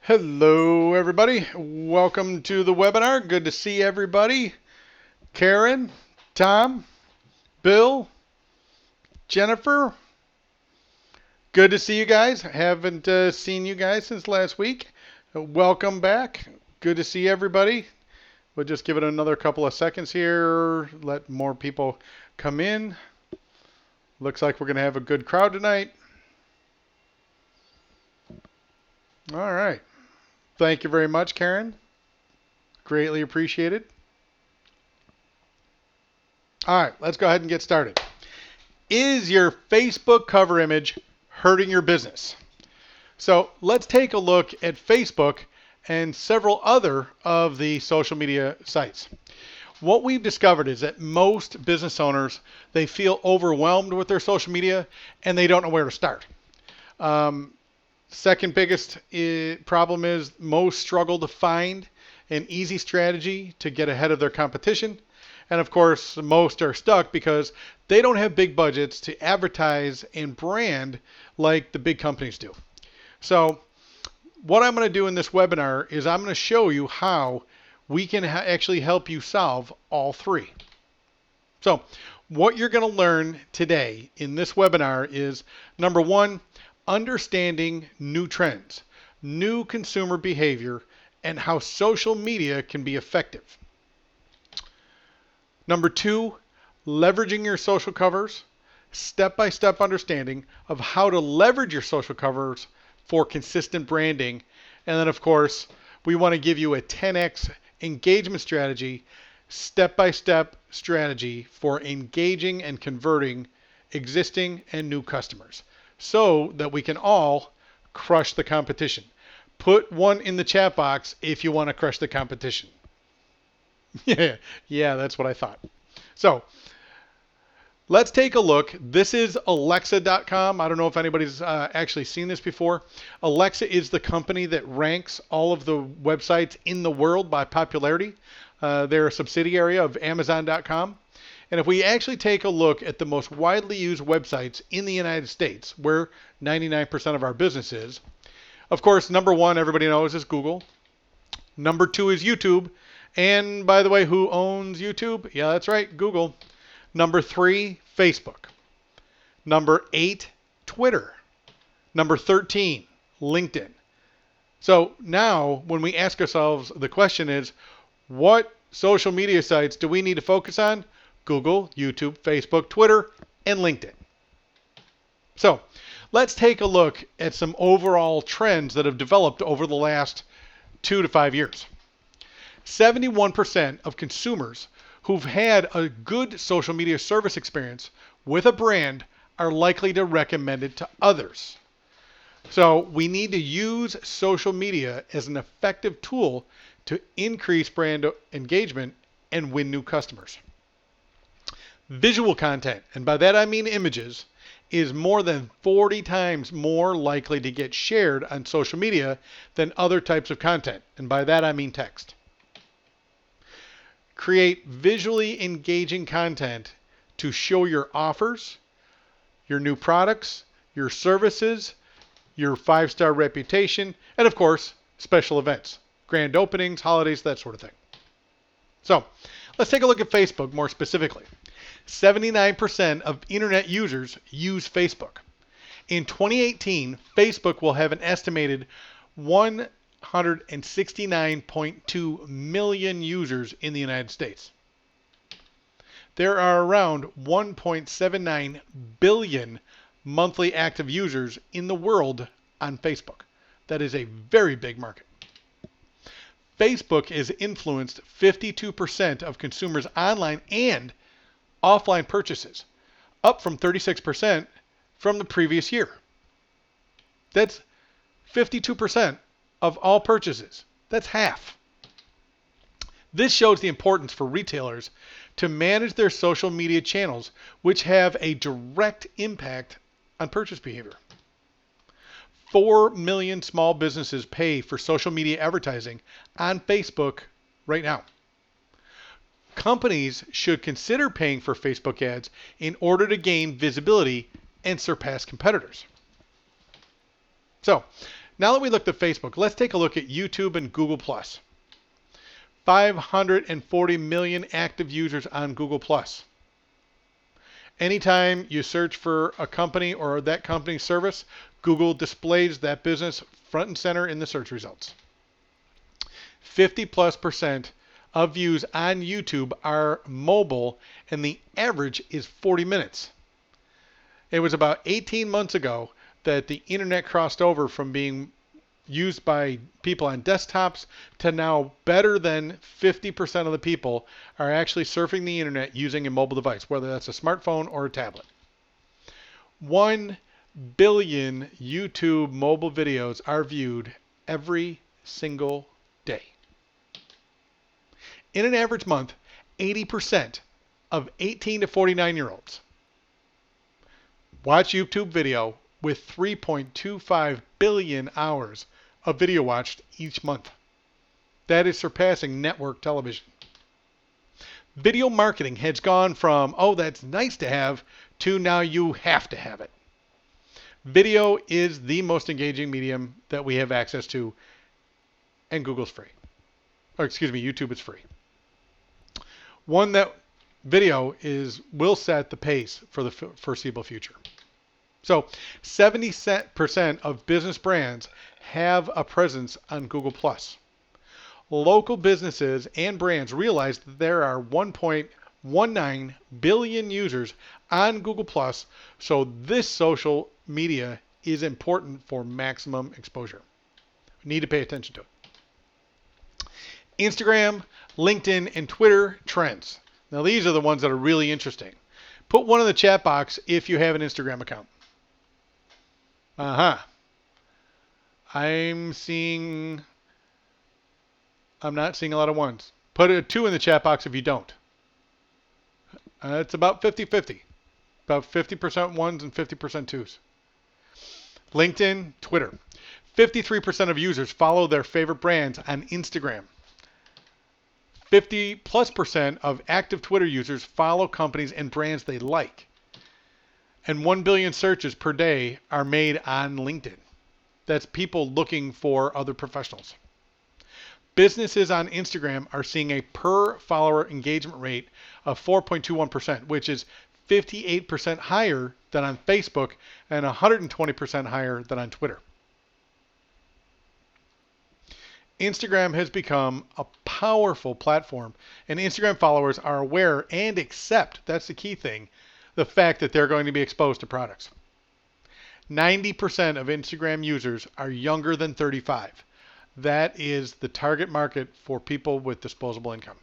Hello, everybody. Welcome to the webinar. Good to see everybody. Karen, Tom, Bill, Jennifer. Good to see you guys. Haven't seen you guys since last week. Welcome back. Good to see everybody. We'll just give it another couple of seconds here. Let more people come in. Looks like we're going to have a good crowd tonight. All right. Thank you very much, Karen. Greatly appreciated. All right, let's go ahead and get started. Is your Facebook cover image hurting your business? So let's take a look at Facebook and several other of the social media sites. What we've discovered is that most business owners, they feel overwhelmed with their social media and they don't know where to start. Second biggest problem is most struggle to find an easy strategy to get ahead of their competition. And of course, most are stuck because they don't have big budgets to advertise and brand like the big companies do. So what I'm going to do in this webinar is I'm going to show you how we can actually help you solve all three. So what you're going to learn today in this webinar is, number one, understanding new trends, new consumer behavior, and how social media can be effective. Number two, leveraging your social covers, step-by-step understanding of how to leverage your social covers for consistent branding. And then, of course, we want to give you a 10x engagement strategy, step-by-step strategy for engaging and converting existing and new customers, so that we can all crush the competition. Put one in the chat box if you want to crush the competition. Yeah, that's what I thought. So let's take a look. This is Alexa.com. I don't know if anybody's actually seen this before. Alexa is the company that ranks all of the websites in the world by popularity. They're a subsidiary of Amazon.com. And if we actually take a look at the most widely used websites in the United States, where 99% of our business is, of course, number one, everybody knows, is Google. Number two is YouTube. And by the way, who owns YouTube? Yeah, that's right, Google. Number three, Facebook. Number 8, Twitter. Number 13, LinkedIn. So now when we ask ourselves, the question is, what social media sites do we need to focus on? Google, YouTube, Facebook, Twitter, and LinkedIn. So let's take a look at some overall trends that have developed over the last 2 to 5 years. 71% of consumers who've had a good social media service experience with a brand are likely to recommend it to others. So we need to use social media as an effective tool to increase brand engagement and win new customers. Visual content, and by that I mean images, is more than 40 times more likely to get shared on social media than other types of content, and by that I mean text. Create visually engaging content to show your offers, your new products, your services, your 5-star reputation, and of course, special events, grand openings, holidays, that sort of thing. So let's take a look at Facebook more specifically. 79% of internet users use Facebook. In 2018, Facebook will have an estimated 169.2 million users in the United States. There are around 1.79 billion monthly active users in the world on Facebook. That is a very big market. Facebook has influenced 52% of consumers' online and offline purchases, up from 36% from the previous year. That's 52% of all purchases. That's half. This shows the importance for retailers to manage their social media channels, which have a direct impact on purchase behavior. 4 million small businesses pay for social media advertising on Facebook right now. Companies should consider paying for Facebook ads in order to gain visibility and surpass competitors. So Now that we looked at Facebook, let's take a look at YouTube and Google+. 540 million active users on Google+. Anytime you search for a company or that company's service, Google displays that business front and center in the search results. 50+% of views on YouTube are mobile, and the average is 40 minutes. It was about 18 months ago that the internet crossed over from being used by people on desktops to now better than 50% of the people are actually surfing the internet using a mobile device, whether that's a smartphone or a tablet. 1 billion YouTube mobile videos are viewed every single day. In an average month, 80% of 18 to 49-year-olds watch YouTube video with 3.25 billion hours of video watched each month. That is surpassing network television. Video marketing has gone from, oh, that's nice to have, to now you have to have it. Video is the most engaging medium that we have access to, and Google's free. Or excuse me, YouTube is free. One that video will set the pace for the foreseeable future. So 70% of business brands have a presence on Google+. Local businesses and brands realize that there are 1.19 billion users on Google+, so this social media is important for maximum exposure. We need to pay attention to it. Instagram, LinkedIn, and Twitter trends. Now these are the ones that are really interesting. Put one in the chat box if you have an Instagram account. I'm not seeing a lot of ones. Put a 2 in the chat box if you don't. It's about 50-50. About 50% ones and 50% twos. LinkedIn, Twitter. 53% of users follow their favorite brands on Instagram. 50+% of active Twitter users follow companies and brands they like. And 1 billion searches per day are made on LinkedIn. That's people looking for other professionals. Businesses on Instagram are seeing a per follower engagement rate of 4.21%, which is 58% higher than on Facebook and 120% higher than on Twitter. Instagram has become a powerful platform, and Instagram followers are aware and accept, that's the key thing, the fact that they're going to be exposed to products. 90% of Instagram users are younger than 35. That is the target market for people with disposable income.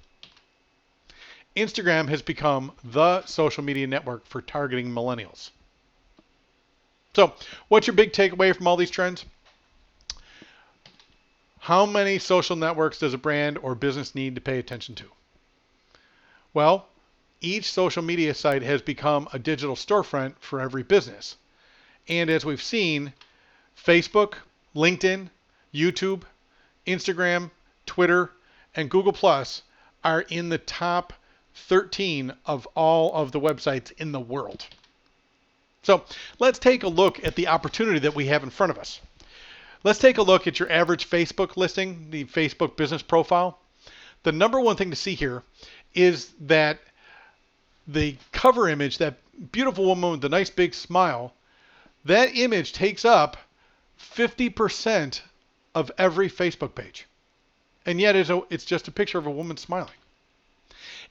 Instagram has become the social media network for targeting millennials. So, what's your big takeaway from all these trends? How many social networks does a brand or business need to pay attention to? Well, each social media site has become a digital storefront for every business. And as we've seen, Facebook, LinkedIn, YouTube, Instagram, Twitter, and Google Plus are in the top 13 of all of the websites in the world. So let's take a look at the opportunity that we have in front of us. Let's take a look at your average Facebook listing, the Facebook business profile. The number one thing to see here is that the cover image, that beautiful woman with the nice big smile, that image takes up 50% of every Facebook page. And yet it's just a picture of a woman smiling.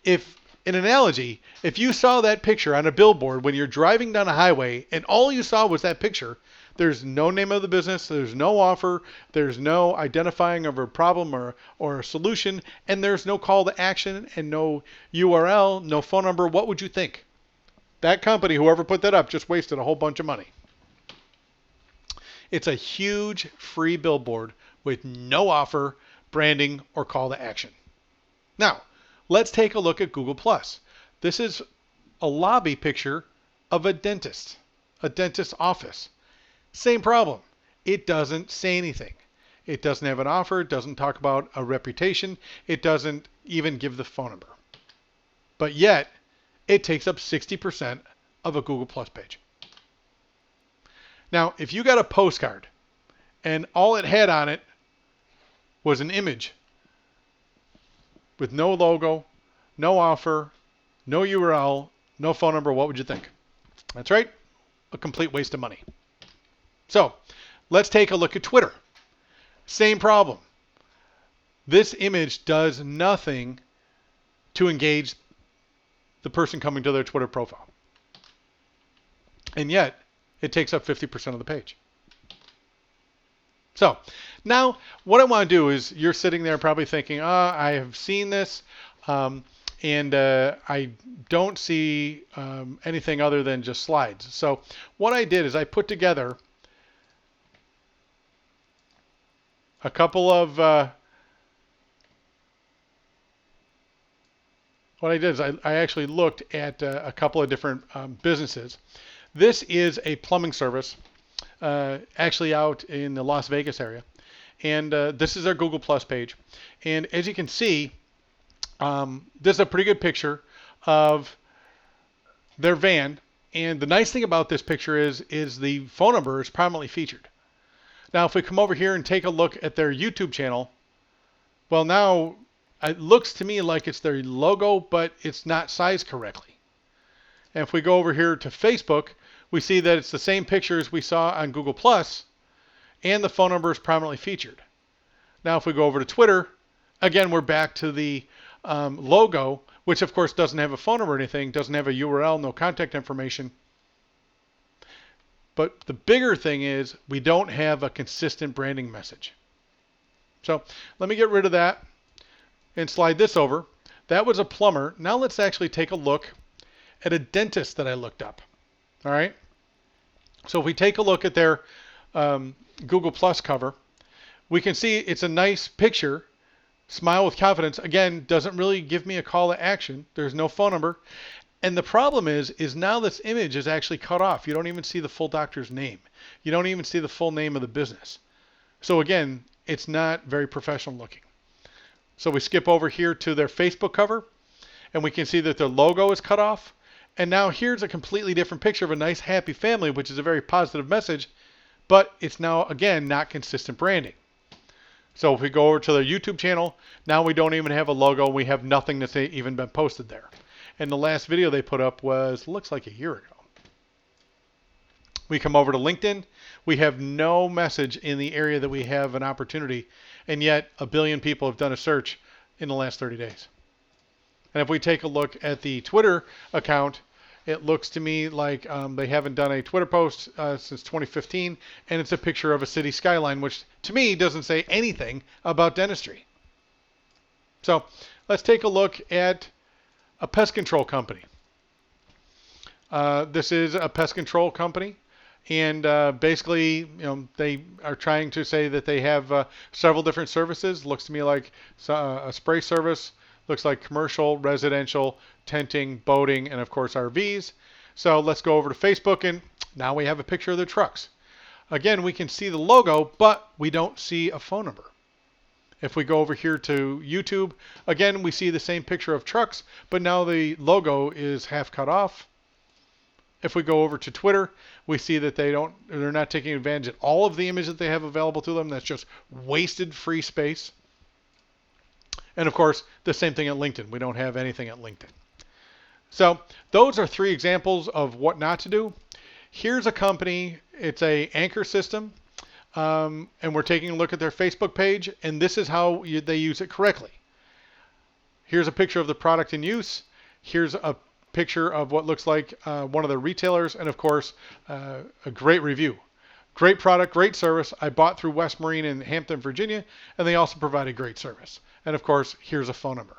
If, in analogy, if you saw that picture on a billboard when you're driving down a highway and all you saw was that picture, there's no name of the business, there's no offer, there's no identifying of a problem or a solution, and there's no call to action and no URL, no phone number, what would you think? That company, whoever put that up, just wasted a whole bunch of money. It's a huge free billboard with no offer, branding, or call to action. Now, let's take a look at Google+. This is a lobby picture of a dentist's office. Same problem. It doesn't say anything. It doesn't have an offer. It doesn't talk about a reputation. It doesn't even give the phone number. But yet, it takes up 60% of a Google Plus page. Now, if you got a postcard and all it had on it was an image with no logo, no offer, no URL, no phone number. What would you think? That's right, a complete waste of money. So let's take a look at Twitter. Same problem. This image does nothing to engage the person coming to their Twitter profile. And yet, it takes up 50% of the page. So now what I want to do is, you're sitting there probably thinking, I have seen this, and I don't see anything other than just slides. So what I did is I put together a couple of what I did is I actually looked at a couple of different businesses. This is a plumbing service, actually out in the Las Vegas area. And this is their Google Plus page. And as you can see, this is a pretty good picture of their van. And the nice thing about this picture is the phone number is prominently featured. Now, if we come over here and take a look at their YouTube channel, well, now it looks to me like it's their logo, but it's not sized correctly. And if we go over here to Facebook, we see that it's the same picture as we saw on Google Plus, and the phone number is prominently featured. Now, if we go over to Twitter, again, we're back to the logo, which of course doesn't have a phone number or anything, doesn't have a URL, no contact information. But the bigger thing is we don't have a consistent branding message. So let me get rid of that and slide this over. That was a plumber. Now let's actually take a look at a dentist that I looked up. All right. So if we take a look at their Google Plus cover, we can see it's a nice picture. Smile with confidence. Again, doesn't really give me a call to action. There's no phone number. And the problem is now this image is actually cut off. You don't even see the full doctor's name. You don't even see the full name of the business. So again, it's not very professional looking. So we skip over here to their Facebook cover, and we can see that their logo is cut off. And now here's a completely different picture of a nice, happy family, which is a very positive message, but it's now, again, not consistent branding. So if we go over to their YouTube channel, now we don't even have a logo. We have nothing that's even been posted there. And the last video they put up was, looks like a year ago. We come over to LinkedIn. We have no message in the area that we have an opportunity, and yet 1 billion people have done a search in the last 30 days. And if we take a look at the Twitter account, it looks to me like they haven't done a Twitter post since 2015, and it's a picture of a city skyline, which to me doesn't say anything about dentistry. So let's take a look at a pest control company. This is a pest control company, and basically, they are trying to say that they have several different services. Looks to me like a spray service. Looks like commercial, residential, tenting, boating, and of course RVs. So let's go over to Facebook, and now we have a picture of their trucks. Again, we can see the logo, but we don't see a phone number. If we go over here to YouTube, again, we see the same picture of trucks, but now the logo is half cut off. If we go over to Twitter, we see that they're not taking advantage of all of the images that they have available to them. That's just wasted free space. And of course, the same thing at LinkedIn. We don't have anything at LinkedIn. So those are 3 examples of what not to do. Here's a company. It's a anchor system. And we're taking a look at their Facebook page, and this is how they use it correctly. Here's a picture of the product in use. Here's a picture of what looks like one of the retailers, and of course, a great review. Great product, great service. I bought through West Marine in Hampton, Virginia, and they also provide a great service. And of course, here's a phone number.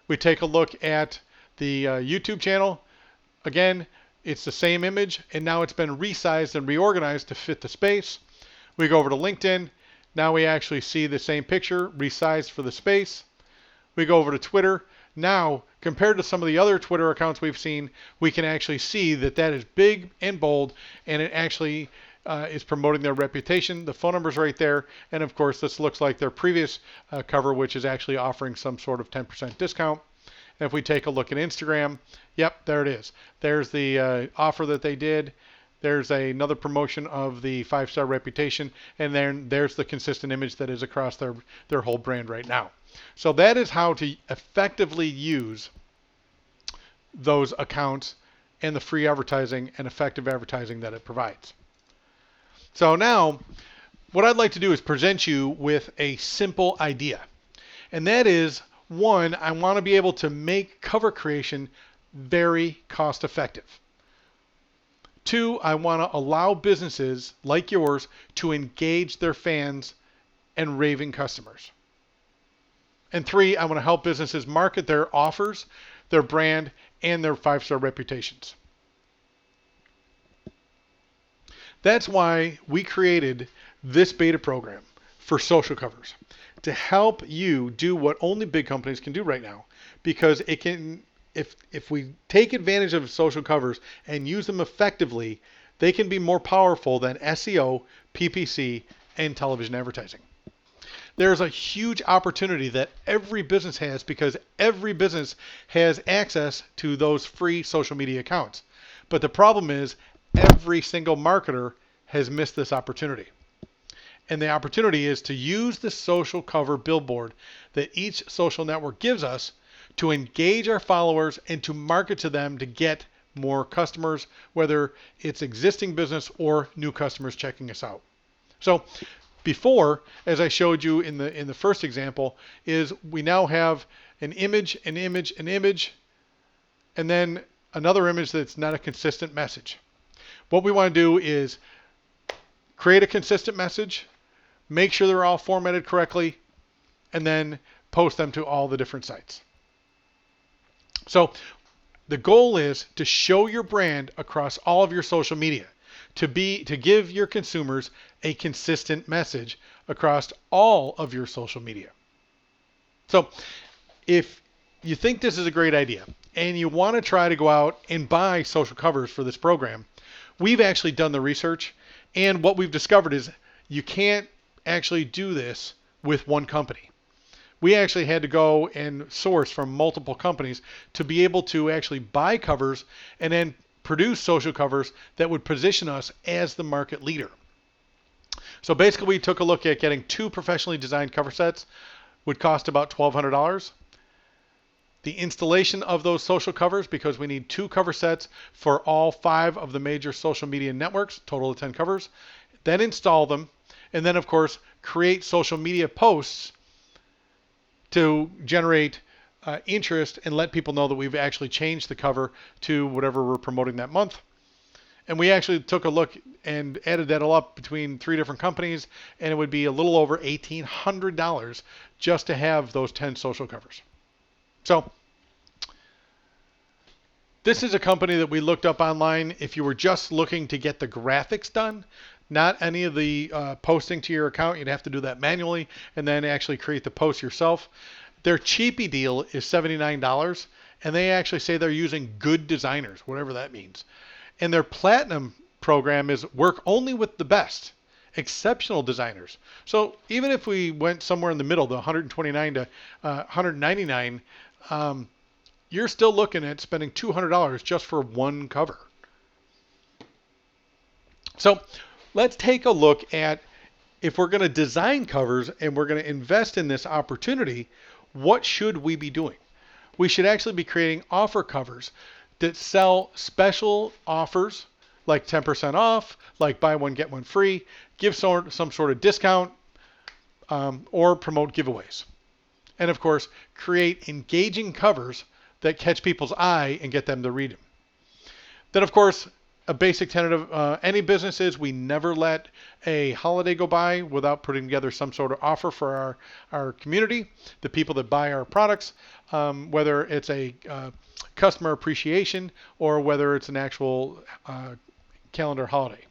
We take a look at the YouTube channel. Again, it's the same image, and now it's been resized and reorganized to fit the space. We go over to LinkedIn. Now we actually see the same picture, resized for the space. We go over to Twitter. Now, compared to some of the other Twitter accounts we've seen, we can actually see that that is big and bold, and it actually is promoting their reputation. The phone number's right there. And of course, this looks like their previous cover, which is actually offering some sort of 10% discount. And if we take a look at Instagram, yep, there it is. There's the offer that they did. There's another promotion of the 5-star reputation, and then there's the consistent image that is across their whole brand right now. So that is how to effectively use those accounts and the free advertising and effective advertising that it provides. So now, what I'd like to do is present you with a simple idea. And that is, one, I want to be able to make cover creation very cost effective. Two, I want to allow businesses like yours to engage their fans and raving customers. And three, I want to help businesses market their offers, their brand, and their 5-star reputations. That's why we created this beta program for social covers, to help you do what only big companies can do right now, because it can, if we take advantage of social covers and use them effectively, they can be more powerful than SEO, PPC, and television advertising. There's a huge opportunity that every business has, because every business has access to those free social media accounts. But the problem is every single marketer has missed this opportunity. And the opportunity is to use the social cover billboard that each social network gives us to engage our followers and to market to them to get more customers, whether it's existing business or new customers checking us out. So before, as I showed you in the first example, is we now have an image, an image, an image, and then another image that's not a consistent message. What we want to do is create a consistent message, make sure they're all formatted correctly, and then post them to all the different sites. So the goal is to show your brand across all of your social media, to give your consumers a consistent message across all of your social media. So if you think this is a great idea and you want to try to go out and buy social covers for this program, we've actually done the research, and what we've discovered is you can't actually do this with one company. We actually had to go and source from multiple companies to be able to actually buy covers and then produce social covers that would position us as the market leader. So basically we took a look at getting 2 professionally designed cover sets, would cost about $1,200. The installation of those social covers, because we need 2 cover sets for all 5 of the major social media networks, total of 10 covers, then install them, and then of course create social media posts to generate interest and let people know that we've actually changed the cover to whatever we're promoting that month. And we actually took a look and added that all up between 3 different companies, and it would be a little over $1,800 just to have those 10 social covers. So this is a company that we looked up online. If you were just looking to get the graphics done, not any of the posting to your account, you'd have to do that manually and then actually create the post yourself. Their cheapy deal is $79, and they actually say they're using good designers, whatever that means. And their platinum program is work only with the best, exceptional designers. So even if we went somewhere in the middle, the $129 to $199, you're still looking at spending $200 just for one cover. So let's take a look at, if we're going to design covers and we're going to invest in this opportunity, what should we be doing? We should actually be creating offer covers that sell special offers like 10% off, like buy one, get one free, give some sort of discount, or promote giveaways. And of course, create engaging covers that catch people's eye and get them to read them. Then of course, a basic tenet of any business is we never let a holiday go by without putting together some sort of offer for our community, the people that buy our products, whether it's a customer appreciation or whether it's an actual calendar holiday.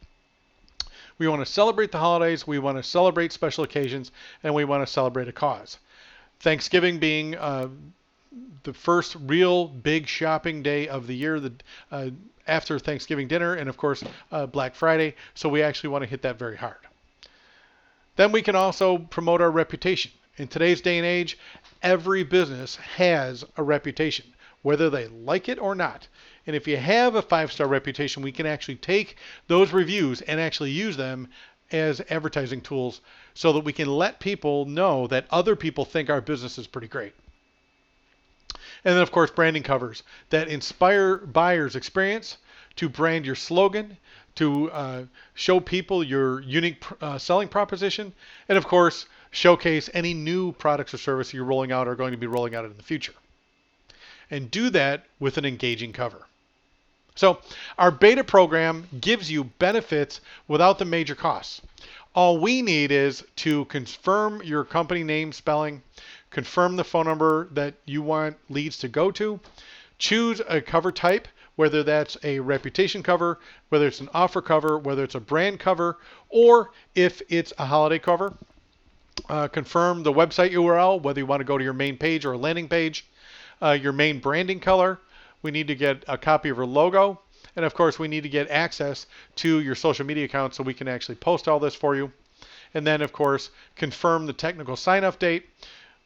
We want to celebrate the holidays, we want to celebrate special occasions, and we want to celebrate a cause. Thanksgiving being the first real big shopping day of the year, after Thanksgiving dinner, and of course Black Friday, so we actually want to hit that very hard. Then we can also promote our reputation. In today's day and age, every business has a reputation, whether they like it or not. And if you have a 5-star reputation, we can actually take those reviews and actually use them as advertising tools so that we can let people know that other people think our business is pretty great. And then, of course, branding covers that inspire buyers' experience, to brand your slogan, to show people your unique selling proposition, and of course, showcase any new products or services you're rolling out or going to be rolling out in the future. And do that with an engaging cover. So our beta program gives you benefits without the major costs. All we need is to confirm your company name spelling, confirm the phone number that you want leads to go to, choose a cover type, whether that's a reputation cover, whether it's an offer cover, whether it's a brand cover, or if it's a holiday cover. Confirm the website URL, whether you want to go to your main page or a landing page, your main branding color. We need to get a copy of your logo. And of course, we need to get access to your social media account so we can actually post all this for you. And then, of course, confirm the technical sign-off date.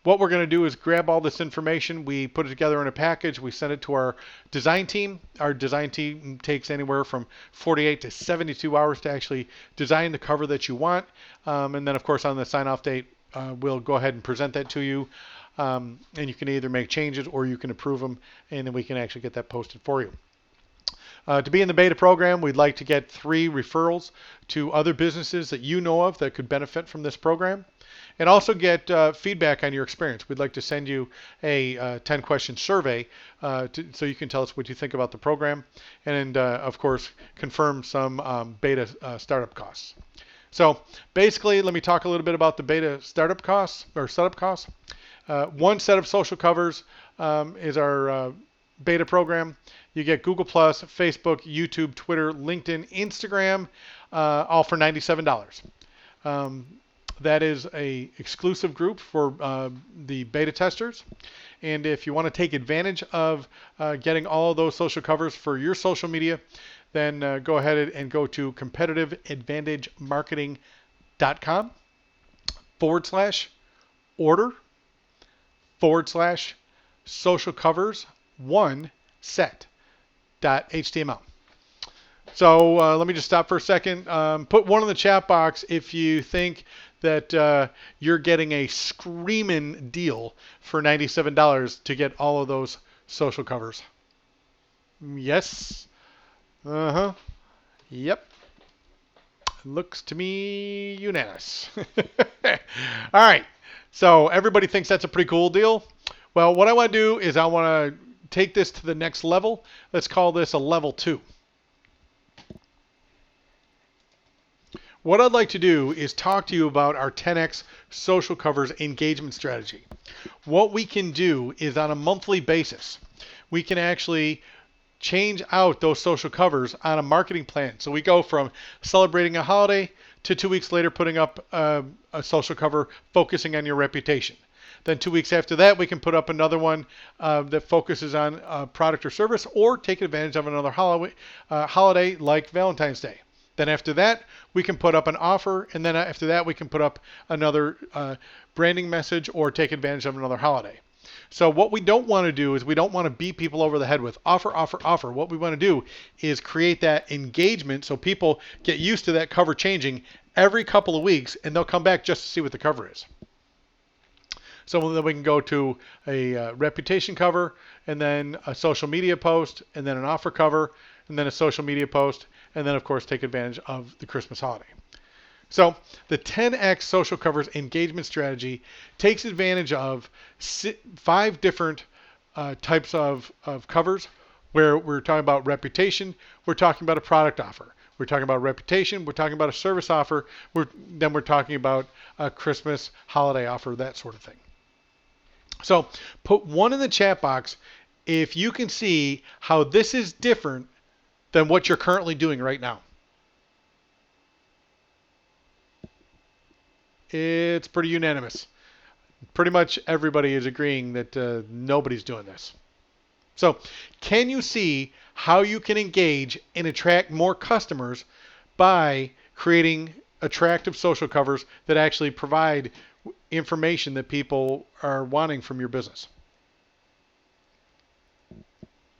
What we're going to do is grab all this information, we put it together in a package, we send it to our design team. Our design team takes anywhere from 48 to 72 hours to actually design the cover that you want. And then, of course, on the sign-off date, we'll go ahead and present that to you. And you can either make changes or you can approve them, and then we can actually get that posted for you. To be in the beta program, we'd like to get 3 referrals to other businesses that you know of that could benefit from this program. And also get feedback on your experience. We'd like to send you a 10-question survey so you can tell us what you think about the program. And of course, confirm some beta startup costs. So basically, let me talk a little bit about the beta startup costs or setup costs. One set of social covers is our beta program. You get Google+, Facebook, YouTube, Twitter, LinkedIn, Instagram, all for $97. That is a exclusive group for the beta testers. And if you want to take advantage of getting all of those social covers for your social media, then go ahead and go to competitiveadvantagemarketing.com/order/social covers 1 set.html. So let me just stop for a second. Put 1 in the chat box if you think that you're getting a screaming deal for $97 to get all of those social covers. Yes. Uh-huh. Yep. Looks to me unanimous. All right. So everybody thinks that's a pretty cool deal. Well, what I want to do is I want to take this to the next level. Let's call this a level 2. What I'd like to do is talk to you about our 10x social covers engagement strategy. What we can do is on a monthly basis, we can actually change out those social covers on a marketing plan. So we go from celebrating a holiday to 2 weeks later putting up a social cover focusing on your reputation. Then 2 weeks after that, we can put up another one that focuses on a product or service, or take advantage of another holiday like Valentine's Day. Then after that, we can put up an offer, and then after that, we can put up another branding message or take advantage of another holiday. So what we don't want to do is we don't want to beat people over the head with offer, offer, offer. What we want to do is create that engagement so people get used to that cover changing every couple of weeks, and they'll come back just to see what the cover is. So then we can go to a reputation cover, and then a social media post, and then an offer cover, and then a social media post, and then, of course, take advantage of the Christmas holiday. So the 10x social covers engagement strategy takes advantage of 5 different types of covers, where we're talking about reputation, we're talking about a product offer, we're talking about reputation, we're talking about a service offer, then we're talking about a Christmas holiday offer, that sort of thing. So put 1 in the chat box if you can see how this is different than what you're currently doing right now. It's pretty unanimous. Pretty much everybody is agreeing that nobody's doing this. So can you see how you can engage and attract more customers by creating attractive social covers that actually provide information that people are wanting from your business?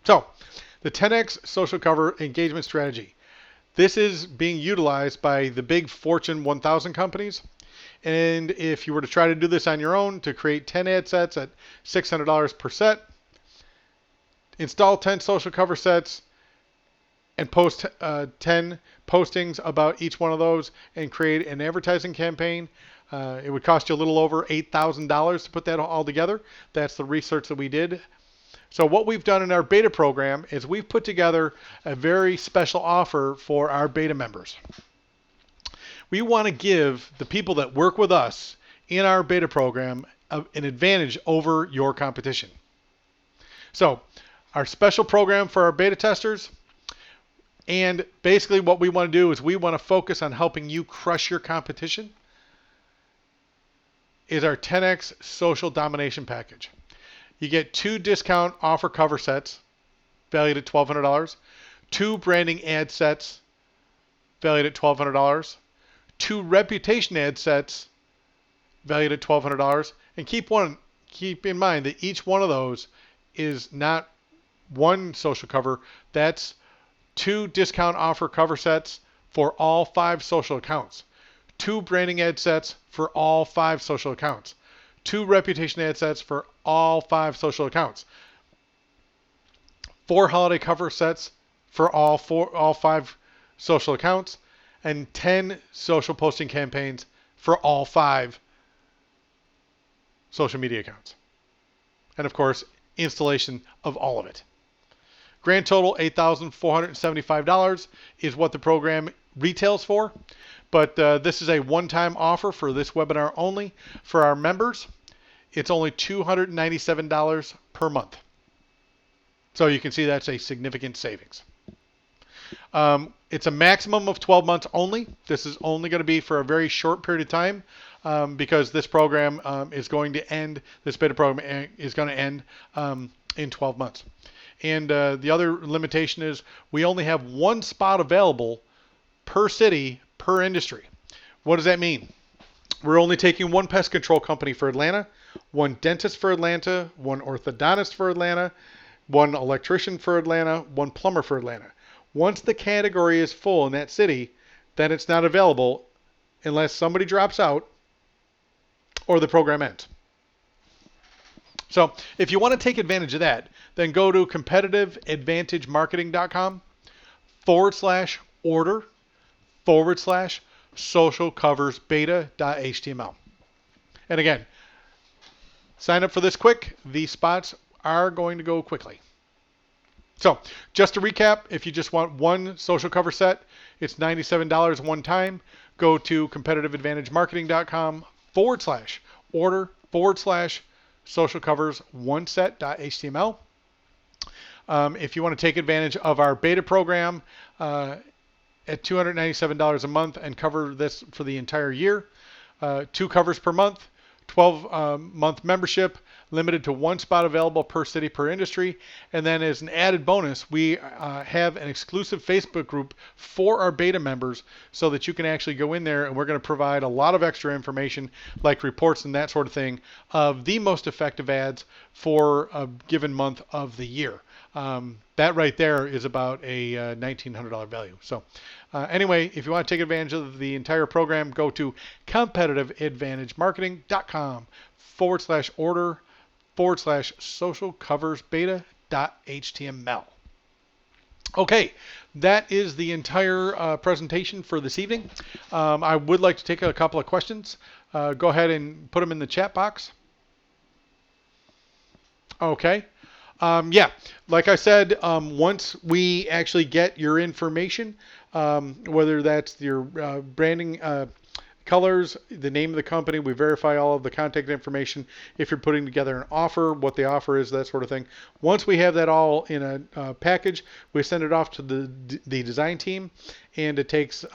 So The 10x social cover engagement strategy. This is being utilized by the big Fortune 1000 companies. And if you were to try to do this on your own to create 10 ad sets at $600 per set, install 10 social cover sets, and post 10 postings about each one of those and create an advertising campaign. It would cost you a little over $8,000 to put that all together. That's the research that we did. So what we've done in our beta program is we've put together a very special offer for our beta members. We want to give the people that work with us in our beta program an advantage over your competition. So our special program for our beta testers, and basically what we want to do is we want to focus on helping you crush your competition, is our 10x social domination package. You get 2 discount offer cover sets valued at $1,200, 2 branding ad sets valued at $1,200, 2 reputation ad sets valued at $1,200, and keep in mind that each one of those is not one social cover. That's 2 discount offer cover sets for all 5 social accounts, 2 branding ad sets for all 5 social accounts, 2 reputation ad sets for all 5 social accounts, 4 holiday cover sets for all 5 social accounts, and 10 social posting campaigns for all 5 social media accounts. And of course, installation of all of it. Grand total $8,475 is what the program retails for. But this is a one-time offer for this webinar only. For our members, it's only $297 per month. So you can see that's a significant savings. It's a maximum of 12 months only. This is only going to be for a very short period of time because this program is going to end, this beta program is going to end in 12 months. And the other limitation is we only have 1 spot available per city, per industry. What does that mean? We're only taking 1 pest control company for Atlanta, 1 dentist for Atlanta, 1 orthodontist for Atlanta, 1 electrician for Atlanta, 1 plumber for Atlanta. Once the category is full in that city, then it's not available unless somebody drops out or the program ends. So if you want to take advantage of that, then go to competitiveadvantagemarketing.com/order/social-covers-beta.html. And again, sign up for this quick. These spots are going to go quickly. So just to recap, if you just want 1 social cover set, it's $97 one time. Go to competitiveadvantagemarketing.com/order/social-covers-1set.html. If you want to take advantage of our beta program at $297 a month and cover this for the entire year, 2 covers per month, 12-month membership, limited to 1 spot available per city, per industry. And then as an added bonus, we have an exclusive Facebook group for our beta members so that you can actually go in there, and we're going to provide a lot of extra information like reports and that sort of thing of the most effective ads for a given month of the year. That right there is about a $1,900 value. So anyway, if you want to take advantage of the entire program, go to competitiveadvantagemarketing.com/order/social-covers-beta.html. Okay, that is the entire presentation for this evening. I would like to take a couple of questions. Go ahead and put them in the chat box. Okay. Yeah, like I said, once we actually get your information, whether that's your branding colors, the name of the company, we verify all of the contact information. If you're putting together an offer, what the offer is, that sort of thing. Once we have that all in a package, we send it off to the design team, and it takes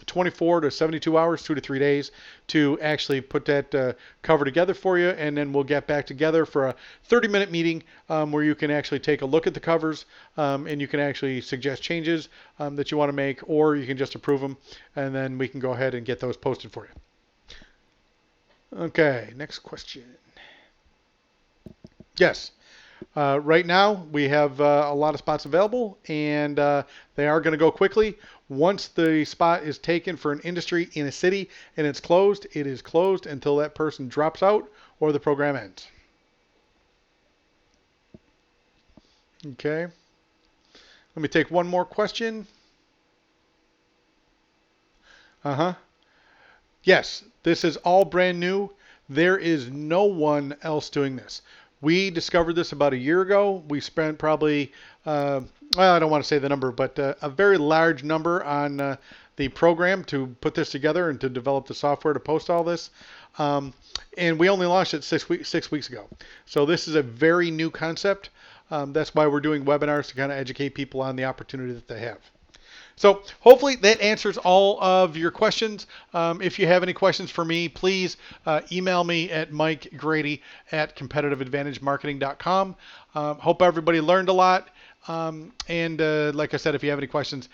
24 to 72 hours, 2 to 3 days, to actually put that cover together for you, and then we'll get back together for a 30-minute meeting where you can actually take a look at the covers, and you can actually suggest changes that you want to make, or you can just approve them, and then we can go ahead and get those posted for you. Okay, next question. Yes. Right now, we have a lot of spots available, and they are going to go quickly. Once the spot is taken for an industry in a city and it's closed, it is closed until that person drops out or the program ends. Okay. Let me take one more question. Uh-huh. Yes, this is all brand new. There is no one else doing this. We discovered this about a year ago. We spent probably, well, I don't want to say the number, but a very large number on the program to put this together and to develop the software to post all this. And we only launched it 6 weeks ago. So this is a very new concept. That's why we're doing webinars to kind of educate people on the opportunity that they have. So hopefully that answers all of your questions. If you have any questions for me, please email me at mikgrady@competitiveadvantagemarketing.com. Hope everybody learned a lot. And like I said, if you have any questions,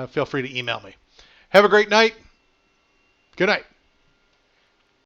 feel free to email me. Have a great night. Good night.